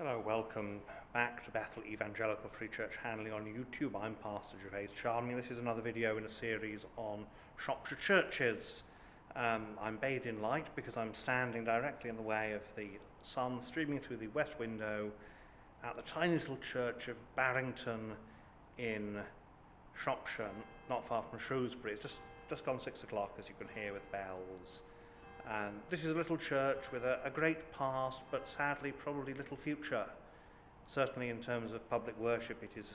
Hello, welcome back to Bethel Evangelical Free Church Hanley on YouTube. I'm Pastor Gervais Charmley. This is another video in a series on Shropshire churches. I'm bathed in light because I'm standing directly in the way of the sun streaming through the west window at the tiny little church of Berrington in Shropshire, not far from Shrewsbury. It's just gone 6 o'clock, as you can hear, with bells. And this is a little church with a great past, but sadly probably little future. Certainly in terms of public worship, it is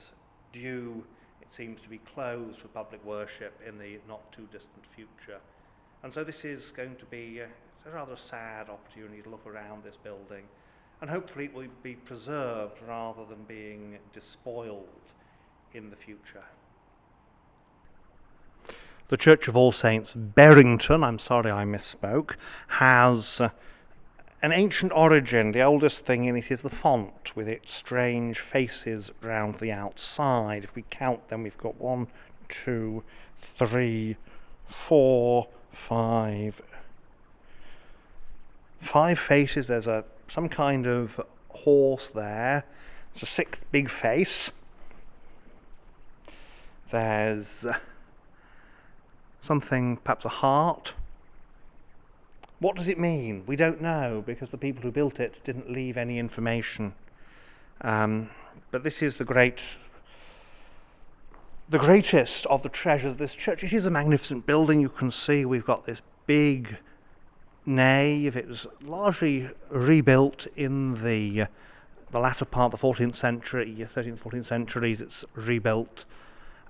due, it seems to be closed for public worship in the not too distant future. And so this is going to be a rather sad opportunity to look around this building, and hopefully it will be preserved rather than being despoiled in the future. The Church of All Saints, Berrington, I'm sorry I misspoke, has an ancient origin. The oldest thing in it is the font with its strange faces round the outside. If we count them, we've got 1, 2, 3, 4, 5 faces. There's some kind of horse there. It's a 6th big face. There's something, perhaps a heart. What does it mean? We don't know, because the people who built it didn't leave any information. But this is the greatest of the treasures of this church. It is a magnificent building. You can see we've got this big nave. It was largely rebuilt in the latter part of the 14th century, 13th, 14th centuries. It's rebuilt,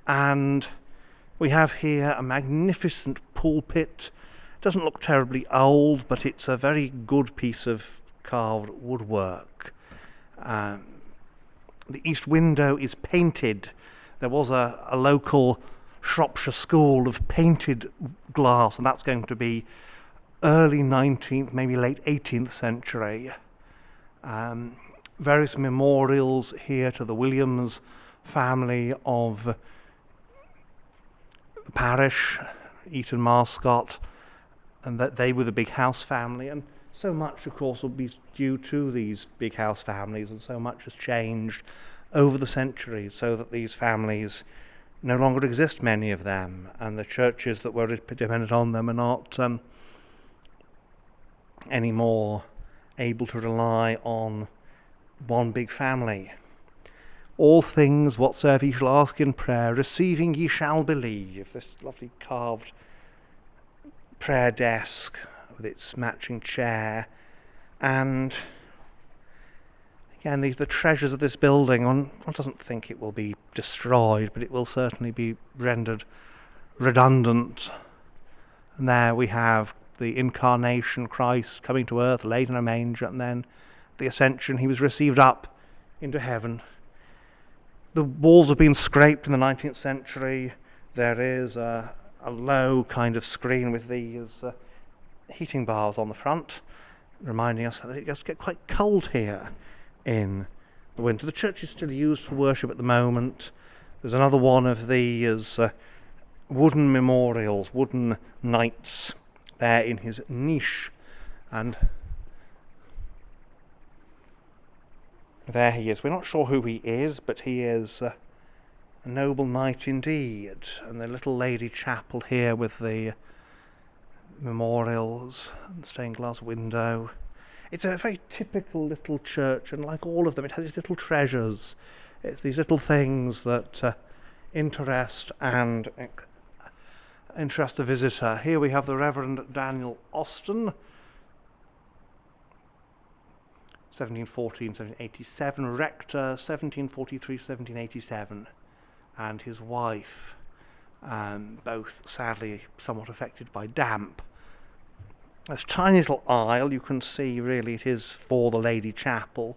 and we have here a magnificent pulpit. It doesn't look terribly old, but it's a very good piece of carved woodwork. The east window is painted. There was a local Shropshire school of painted glass, and that's going to be early 19th, maybe late 18th century. Various memorials here to the Williams family of the parish, Eton Marscott, and that they were the big house family. And so much, of course, will be due to these big house families, and so much has changed over the centuries so that these families no longer exist, many of them, and the churches that were dependent on them are not anymore able to rely on one big family. All things whatsoever ye shall ask in prayer, receiving ye shall believe. This lovely carved prayer desk with its matching chair. And again, the treasures of this building, one doesn't think it will be destroyed, but it will certainly be rendered redundant. And there we have the incarnation, Christ coming to earth, laid in a manger, and then the ascension. He was received up into heaven. The walls have been scraped in the 19th century. There is a low kind of screen with these heating bars on the front, reminding us that it does get quite cold here in the winter. The church is still used for worship at the moment. There's another one of these wooden memorials, wooden knights there in his niche, and there he is. We're not sure who he is, but he is a noble knight indeed. And the little lady chapel here with the memorials and the stained glass window. It's a very typical little church, and like all of them, it has these little treasures. It's these little things that interest the visitor. Here we have the Reverend Daniel Austin, 1714, 1787, rector, 1743, 1787, and his wife, both sadly somewhat affected by damp. This tiny little aisle, you can see really it is for the Lady Chapel,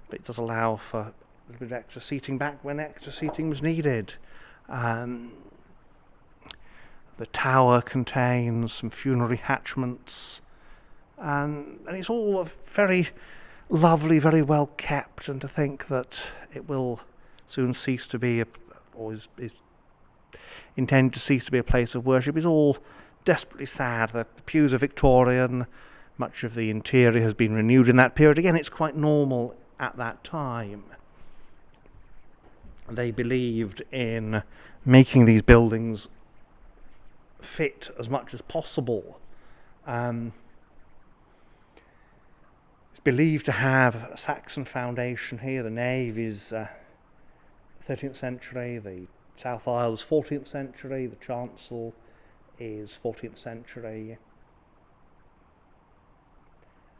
but it does allow for a little bit of extra seating back when extra seating was needed. The tower contains some funerary hatchments, and it's all very lovely, very well kept, and to think that it will soon cease to be, or is intended to cease to be a place of worship, is all desperately sad. The pews are Victorian, much of the interior has been renewed in that period. Again, it's quite normal at that time. They believed in making these buildings fit as much as possible. It's believed to have a Saxon foundation here. The nave is 13th century, the south aisle is 14th century, the chancel is 14th century.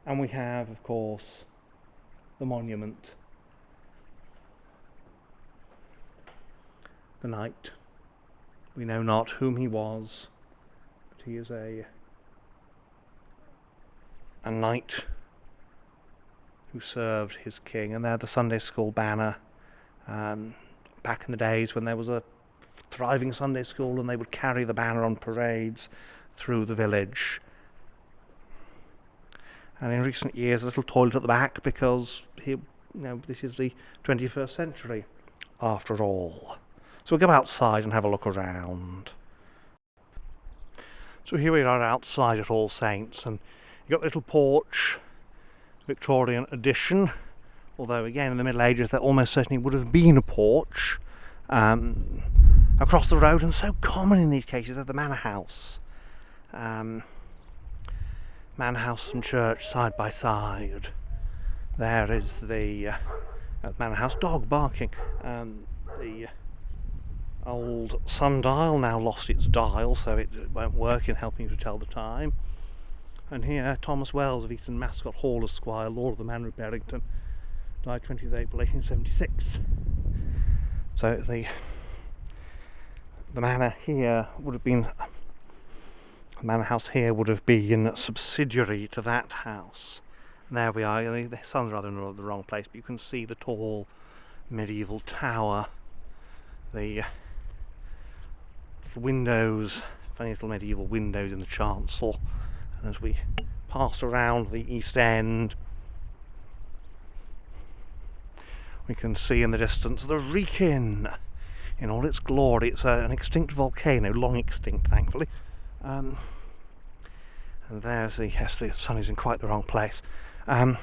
And we have, of course, the monument, the knight. We know not whom he was, but he is a knight who served his king. And there the Sunday school banner, back in the days when there was a thriving Sunday school and they would carry the banner on parades through the village. And in recent years, a little toilet at the back, because here, this is the 21st century after all. So we'll go outside and have a look around. So here we are outside at All Saints, and you've got the little porch, Victorian addition, although again in the Middle Ages there almost certainly would have been a porch across the road, and so common in these cases at the manor house. Manor house and church side by side. There is the manor house, dog barking. The old sundial now lost its dial, so it won't work in helping you to tell the time. And here Thomas Wells of Eton Mascot Hall, Esquire, Lord of the Manor of Berrington, died 20th April 1876. So the manor here would have been, the manor house here would have been subsidiary to that house. And there we are. The sun's rather in the wrong place, but you can see the tall medieval tower, the little windows, funny little medieval windows in the chancel. And as we pass around the east end, we can see in the distance the Wrekin in all its glory. It's an extinct volcano, long extinct thankfully. And there's the sun is in quite the wrong place. And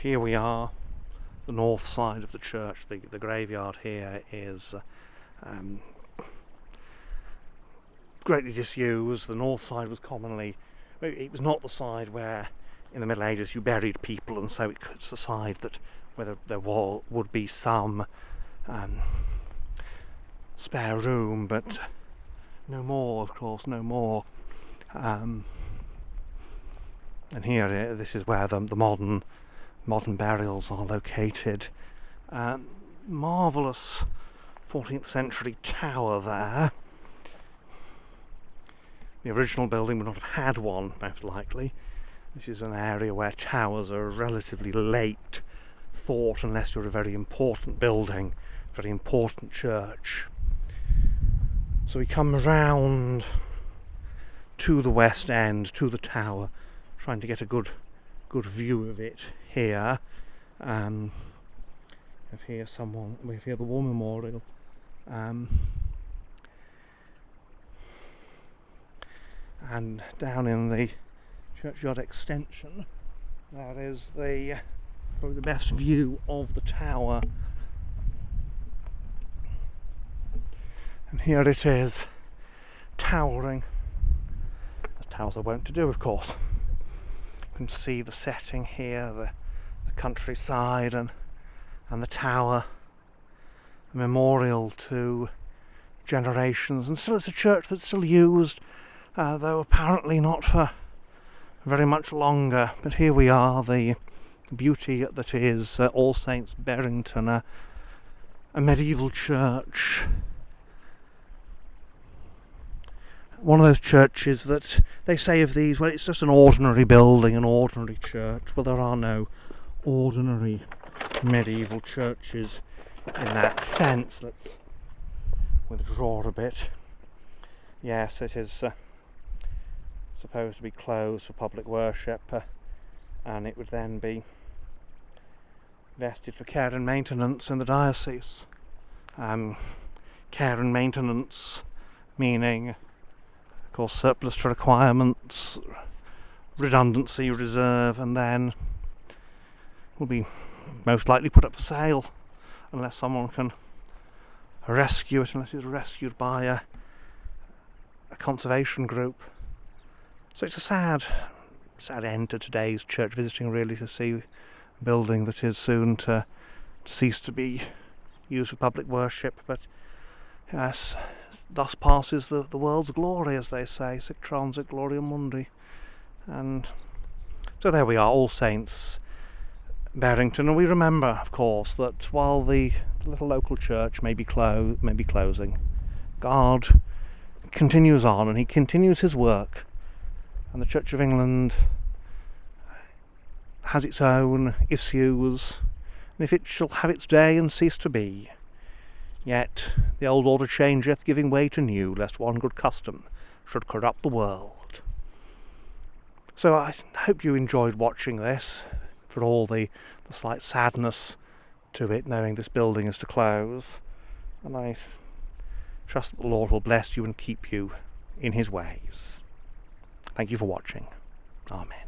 here we are, the north side of the church. The graveyard here is greatly disused. The north side was commonly, it was not the side where in the Middle Ages you buried people, and so it's the side that where there would be some spare room, but no more, of course, no more. And here, this is where the modern burials are located. Marvellous 14th century tower there. The original building would not have had one, most likely. This is an area where towers are relatively late thought, unless you're a very important building, very important church. So we come round to the west end, to the tower, trying to get a good view of it here. We have here the War Memorial. And down in the churchyard extension, there is probably the best view of the tower. And here it is, towering, as towers are wont to do, of course. You can see the setting here, the countryside and the tower, a memorial to generations, and still it's a church that's still used, though apparently not for very much longer. But here we are, the beauty that is All Saints Berrington, a medieval church. One of those churches that they say of these, well, it's just an ordinary building, an ordinary church. Well, there are no ordinary medieval churches in that sense. Let's withdraw a bit. Yes, it is supposed to be closed for public worship, and it would then be vested for care and maintenance in the diocese. Care and maintenance meaning, of course, surplus to requirements, redundancy reserve, and then will be most likely put up for sale unless someone can rescue it, unless it's rescued by a conservation group. So it's a sad end to today's church visiting, really, to see a building that is soon to cease to be used for public worship. But yes, thus passes the world's glory, as they say, sic transit gloria mundi. And so there we are, All Saints, Berrington, and we remember, of course, that while the little local church may be closing, God continues on, and he continues his work, and the Church of England has its own issues, and if it shall have its day and cease to be, yet the old order changeth, giving way to new, lest one good custom should corrupt the world. So I hope you enjoyed watching this, for all the slight sadness to it, knowing this building is to close, and I trust that the Lord will bless you and keep you in his ways. Thank you for watching. Amen.